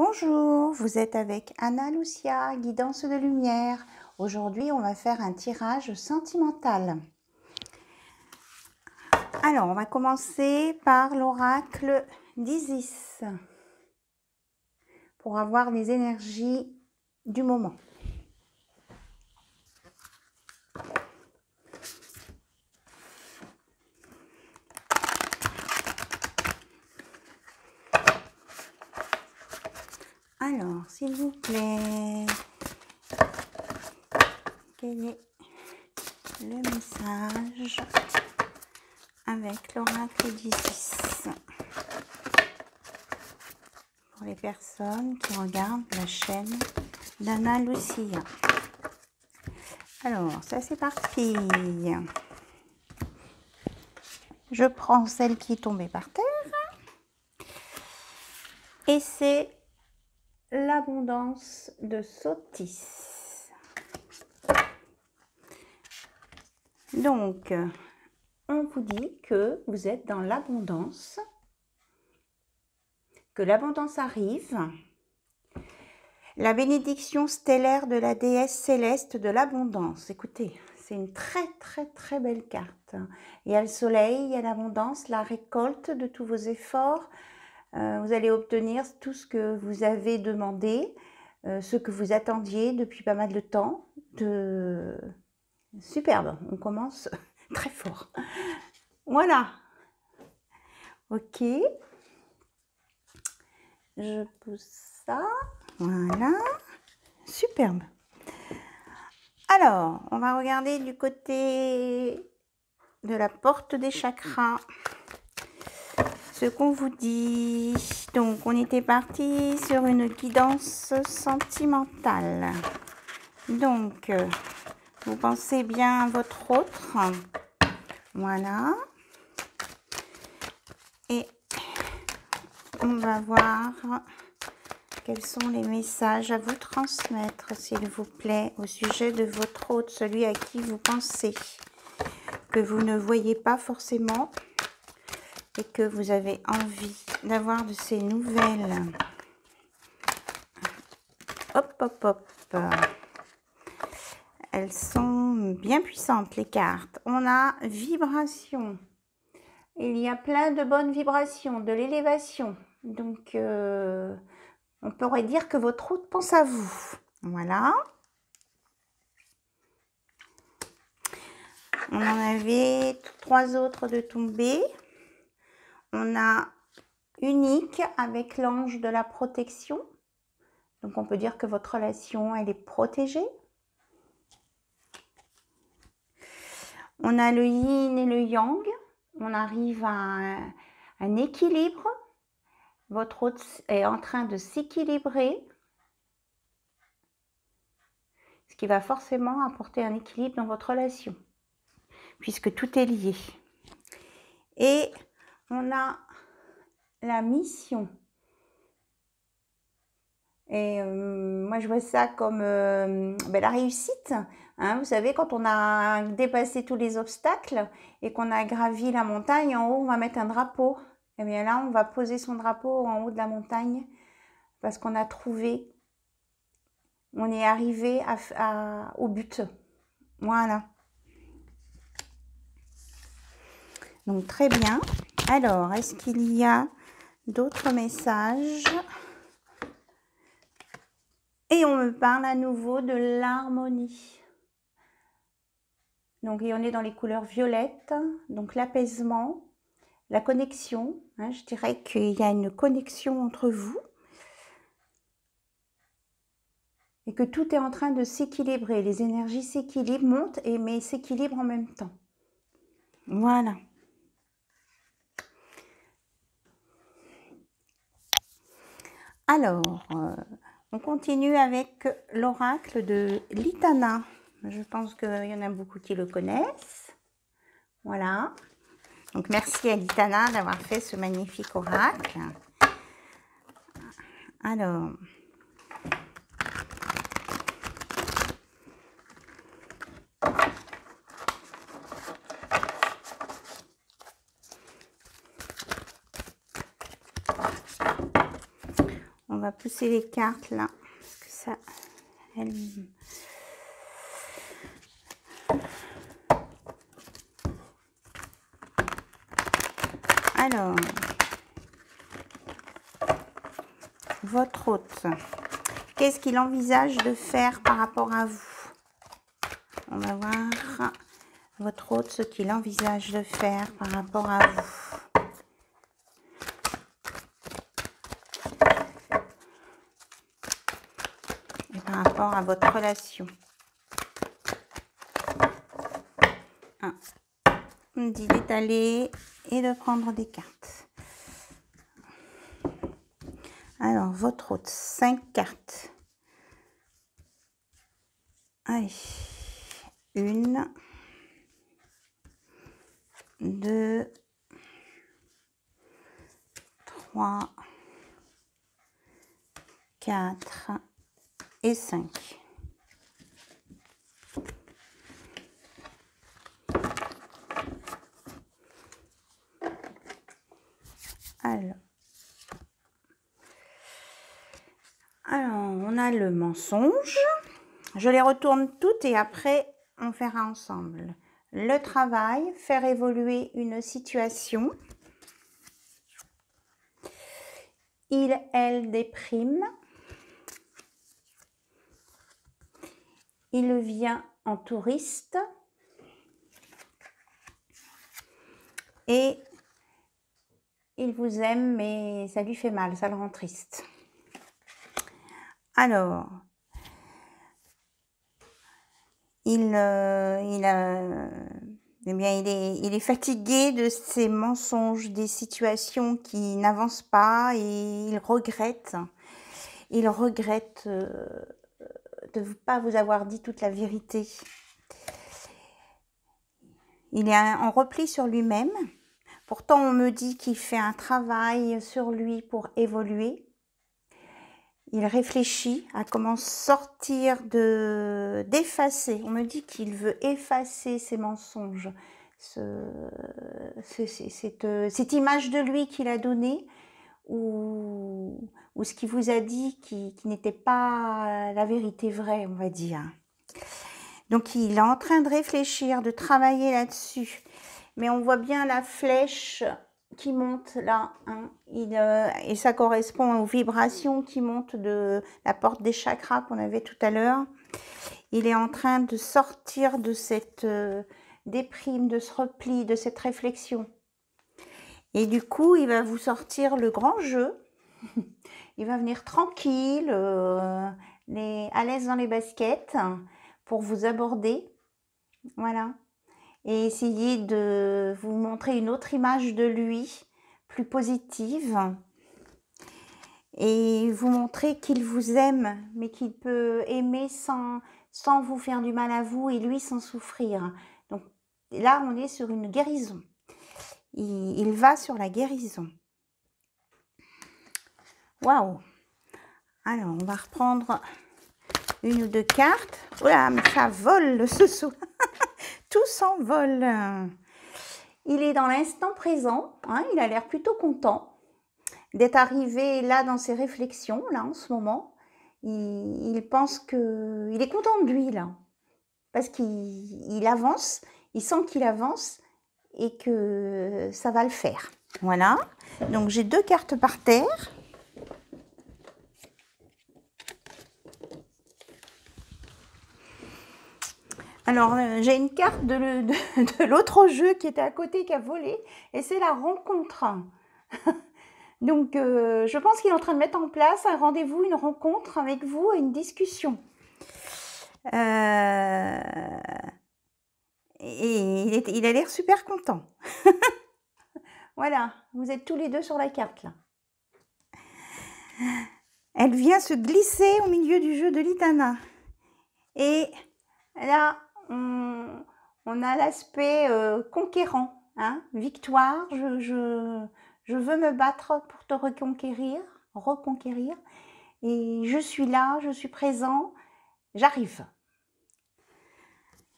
Bonjour, vous êtes avec Anna Lucia, guidance de lumière. Aujourd'hui, on va faire un tirage sentimental. Alors, on va commencer par l'oracle d'Isis pour avoir les énergies du moment. Alors, s'il vous plaît, quel est le message avec l'oracle d'Isis pour les personnes qui regardent la chaîne d'Anna Lucia? Alors, ça c'est parti. Je prends celle qui est tombée par terre et c'est l'abondance de Sotis. Donc, on vous dit que vous êtes dans l'abondance, que l'abondance arrive. La bénédiction stellaire de la déesse céleste de l'abondance. Écoutez, c'est une très belle carte. Il y a le soleil, il y a l'abondance, la récolte de tous vos efforts. Vous allez obtenir tout ce que vous avez demandé, ce que vous attendiez depuis pas mal de temps. Superbe, on commence très fort. Voilà. Ok. Je pousse ça. Voilà. Superbe. Alors, on va regarder du côté de la porte des chakras ce qu'on vous dit. Donc, on était parti sur une guidance sentimentale. Donc, vous pensez bien à votre autre. Voilà. Et on va voir quels sont les messages à vous transmettre, s'il vous plaît, au sujet de votre autre, celui à qui vous pensez, que vous ne voyez pas forcément et que vous avez envie d'avoir de ces nouvelles. Hop, hop, hop. Elles sont bien puissantes, les cartes. On a vibration. Il y a plein de bonnes vibrations, de l'élévation. Donc, on pourrait dire que votre hôte pense à vous. Voilà. On en avait 3 autres de tombés. On a unique avec l'ange de la protection. Donc, on peut dire que votre relation, elle est protégée. On a le yin et le yang. On arrive à un équilibre. Votre hôte est en train de s'équilibrer. Ce qui va forcément apporter un équilibre dans votre relation, puisque tout est lié. Et on a la mission. Et moi, je vois ça comme la réussite. Hein, vous savez, quand on a dépassé tous les obstacles et qu'on a gravi la montagne, en haut, on va mettre un drapeau. Et bien là, on va poser son drapeau en haut de la montagne parce qu'on a trouvé, on est arrivé au but. Voilà. Donc, très bien. Alors, est-ce qu'il y a d'autres messages? Et on me parle à nouveau de l'harmonie. Donc, et on est dans les couleurs violettes. Donc, l'apaisement, la connexion. Hein, je dirais qu'il y a une connexion entre vous. Et que tout est en train de s'équilibrer. Les énergies s'équilibrent, montent, mais s'équilibrent en même temps. Voilà. Alors, on continue avec l'oracle de Litana. Je pense qu'il y en a beaucoup qui le connaissent. Voilà. Donc, merci à Litana d'avoir fait ce magnifique oracle. Alors, on On va pousser les cartes là. Parce que ça... Alors, votre hôte, qu'est-ce qu'il envisage de faire par rapport à vous? On va voir votre hôte, ce qu'il envisage de faire par rapport à vous. Et par rapport à votre relation. On me dit d'étaler et de prendre des cartes. Alors, votre hôte, 5 cartes. Allez. 1, 2, 3, 4 et 5. Alors, on a le mensonge. Je les retourne toutes et après, on verra ensemble. Le travail, faire évoluer une situation. Il, elle déprime. Il vient en touriste. Et il vous aime, mais ça lui fait mal, ça le rend triste. Alors, il est fatigué de ces mensonges, des situations qui n'avancent pas et il regrette. Il regrette de ne pas vous avoir dit toute la vérité. Il est en repli sur lui-même. Pourtant, on me dit qu'il fait un travail sur lui pour évoluer. Il réfléchit à comment sortir d'effacer. On me dit qu'il veut effacer ses mensonges. Cette image de lui qu'il a donnée ou ce qu'il vous a dit qui n'était pas la vérité vraie, on va dire. Donc, il est en train de réfléchir, de travailler là-dessus. Mais on voit bien la flèche qui monte là, hein. Et ça correspond aux vibrations qui montent de la porte des chakras qu'on avait tout à l'heure. Il est en train de sortir de cette déprime, de ce repli, de cette réflexion. Et du coup, il va vous sortir le grand jeu. Il va venir tranquille, à l'aise dans les baskets pour vous aborder. Voilà. Et essayer de vous montrer une autre image de lui, plus positive, et vous montrer qu'il vous aime, mais qu'il peut aimer sans vous faire du mal à vous et lui sans souffrir. Donc là, on est sur une guérison. Il va sur la guérison. Waouh! Alors, on va reprendre une ou deux cartes. Oula, mais ça vole ce soir. Tout s'envole. Il est dans l'instant présent, hein, il a l'air plutôt content d'être arrivé là dans ses réflexions, là en ce moment. Il pense que... Il est content de lui là, parce qu'il avance, il sent qu'il avance et que ça va le faire. Voilà, donc j'ai 2 cartes par terre. Alors, j'ai une carte de l'autre jeu qui était à côté, qui a volé, et c'est la rencontre. Donc, je pense qu'il est en train de mettre en place un rendez-vous, une rencontre avec vous, une discussion. Et il a l'air super content. Voilà, vous êtes tous les deux sur la carte, là. Elle vient se glisser au milieu du jeu de l'Itana. Et là... On a l'aspect conquérant, hein, victoire, je veux me battre pour te reconquérir, et je suis là, je suis présent, j'arrive.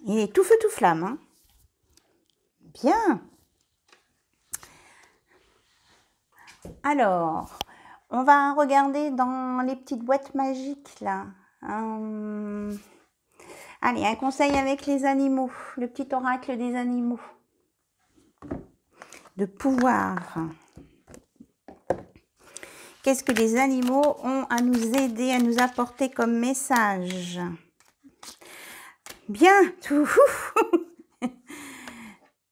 Il est tout feu tout flamme, hein. Bien. Alors, On va regarder dans les petites boîtes magiques, là. Allez, un conseil avec les animaux. Le petit oracle des animaux. De pouvoir. Qu'est-ce que les animaux ont à nous aider, à nous apporter comme message? Bien, tout.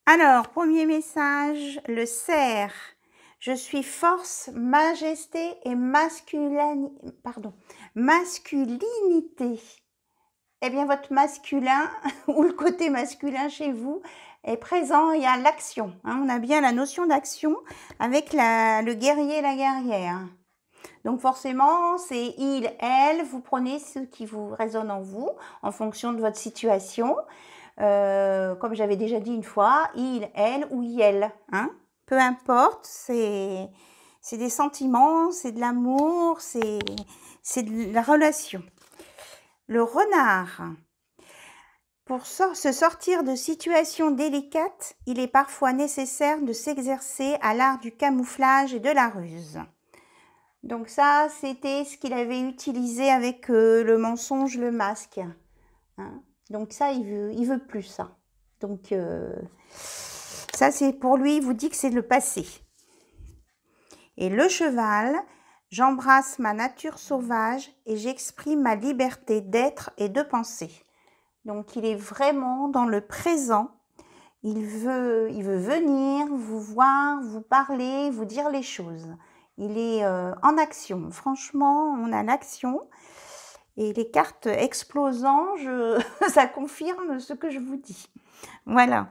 Alors, premier message, le cerf. Je suis force, majesté et masculinité. Eh bien, votre masculin ou le côté masculin chez vous est présent. Il y a l'action. Hein, on a bien la notion d'action avec le guerrier et la guerrière. Donc forcément, c'est il, elle. Vous prenez ce qui vous résonne en vous en fonction de votre situation. Comme j'avais déjà dit une fois, il, elle ou elle. Hein, peu importe, c'est des sentiments, c'est de l'amour, c'est de la relation. Le renard. Pour se sortir de situations délicates, il est parfois nécessaire de s'exercer à l'art du camouflage et de la ruse. Donc ça, c'était ce qu'il avait utilisé avec le mensonge, le masque. Hein, donc ça, il veut plus ça. Donc ça, c'est pour lui, il vous dit que c'est le passé. Et le cheval, j'embrasse ma nature sauvage et j'exprime ma liberté d'être et de penser. Donc il est vraiment dans le présent. Il veut venir vous voir, vous parler, vous dire les choses. Il est en action. Franchement, on a l'action. Et les cartes explosant, ça confirme ce que je vous dis. Voilà.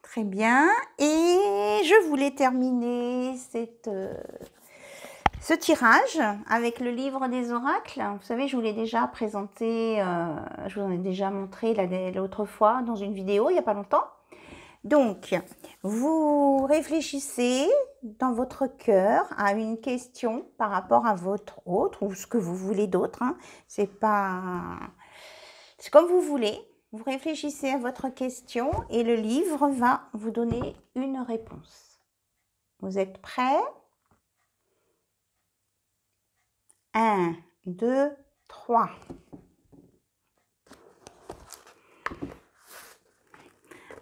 Très bien. Et je voulais terminer ce tirage avec le livre des oracles. Vous savez, je vous l'ai déjà présenté, je vous en ai déjà montré l'autre fois dans une vidéo, il n'y a pas longtemps. Donc, vous réfléchissez dans votre cœur à une question par rapport à votre autre ou ce que vous voulez d'autre. Hein. C'est comme vous voulez. Vous réfléchissez à votre question et le livre va vous donner une réponse. Vous êtes prêts? 1, 2, 3.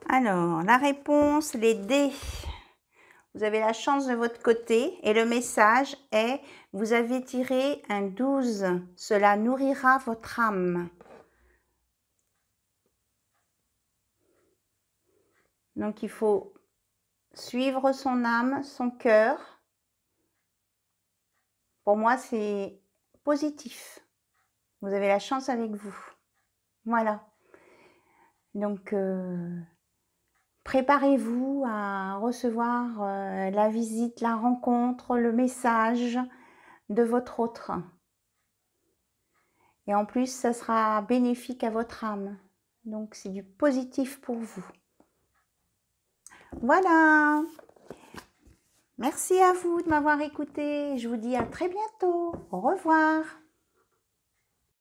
Alors, la réponse, les dés. Vous avez la chance de votre côté et le message est, vous avez tiré un 12. Cela nourrira votre âme. Donc, il faut suivre son âme, son cœur. Pour moi, c'est positif. Vous avez la chance avec vous. Voilà. Donc, préparez-vous à recevoir la visite, la rencontre, le message de votre autre. Et en plus, ça sera bénéfique à votre âme. Donc, c'est du positif pour vous. Voilà. Merci à vous de m'avoir écouté. Je vous dis à très bientôt. Au revoir.